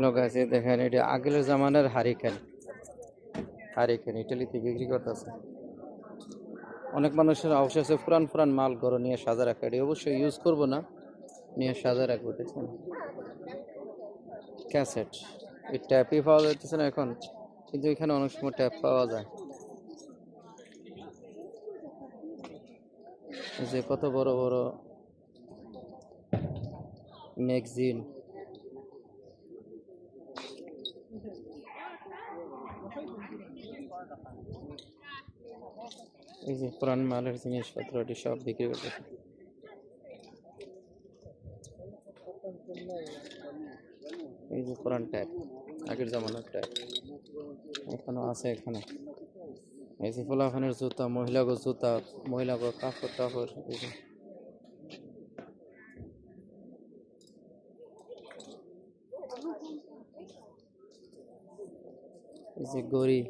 লোক আছে দেখেন, এটা আগের জামানার হারিকেন। হারিকেন ইটালিতে বিক্রি করতেছে। অনেক মানুষের অবশ্য আছে পুরান পুরান মাল ঘরে নিয়ে সাজা রাখে, এটি অবশ্যই ইউজ করবো না, নিয়ে সাজা রাখবো। দেখছেন ক্যাসেট, এই ট্যাপই পাওয়া যাইতেছে না এখন, কিন্তু এখানে অনেক সময় ট্যাপ পাওয়া যায়। এই যে কত বড় বড় ম্যাগজিন। এই যে পুরান মালের জিনিসপত্র এটি সব বিক্রি করতেছে। এই যে পুরান ট্যাপ, আগের জামানার ট্যাপ এখনো আছে এখানে। এই যে পোলাপানের জুতা, মহিলাগো জুতা, মহিলাগো কাপড় টাপড়। এই যে ঘড়ি,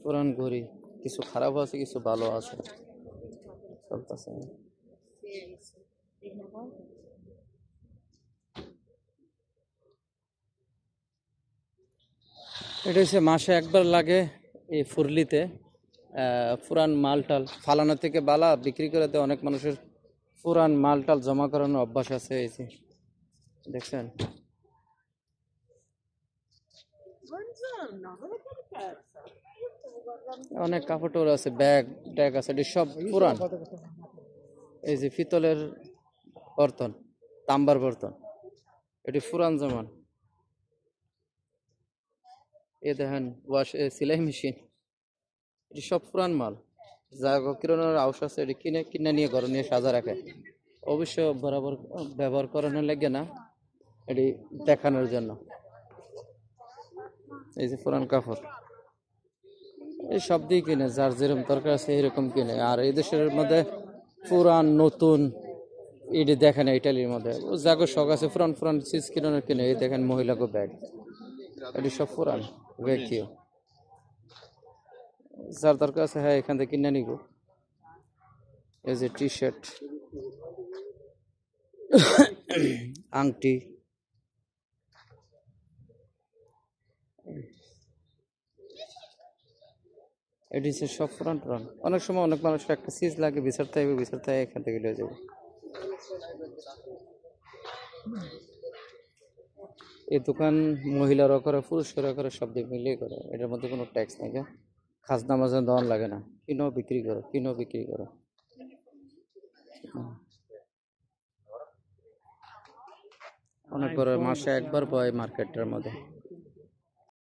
পুরান ঘড়ি, কিছু খারাপ আছে কিছু ভালো আছে, চলতেছে। এটা হচ্ছে মাসে একবার লাগে এই ফুরলিতে পুরান মালটাল ফালানো থেকে বালা বিক্রি করাতে। অনেক মানুষের পুরান মালটাল জমা করানোর অভ্যাস আছে। এই যে দেখছেন অনেক কাপড় টাপড় আছে, ব্যাগ ট্যাগ আছে, এটি সব পুরান। এই যে পিতলের বর্তন, তাম্বার বর্তন, এটি পুরান জমান। এ দেখেন সেলাই মেশিন, এটি সব পুরান মাল। যা কিরণের আউশ আছে এটি কিনে কিনে নিয়ে ঘরে নিয়ে সাজা রাখে। অবশ্য বরাবর ব্যবহার করানোর লাগে না, এটি দেখানোর জন্য। এই যে পুরান কাপড়, এই সব দিয়ে কিনে, যার যেরকম দরকার আছে এরকম কিনে। আর এই দেশের মধ্যে পুরান নতুন এটি দেখেন, ইটালির মধ্যে যাকে শখ আছে পুরান পুরান চিজ কিনে কিনে। এই দেখেন মহিলাকে ব্যাগ, এটি সব পুরান ব্যাগ দিও, যার দরকার আছে হ্যাঁ এখান থেকে কিনে নিব। এই যে টি শার্ট, আংটি, এটি হচ্ছে সব পুরান পুরান। অনেক সময় অনেক মানুষের একটা চিজ লাগে, বিচারতে হবে, বিচারতে হয় এখান থেকে লিয়ে যাবো। এই দোকান মহিলারা করে, পুরুষরা করে, সব দিক মিলিয়ে করে, এটার মধ্যে কোনো ট্যাক্স নাই, খাজনা মাজনা দেওয়ার লাগে না। কিনো বিক্রি করো, কিনো বিক্রি করো। অনেক বড়, মাসে একবার বয় মার্কেটের মধ্যে।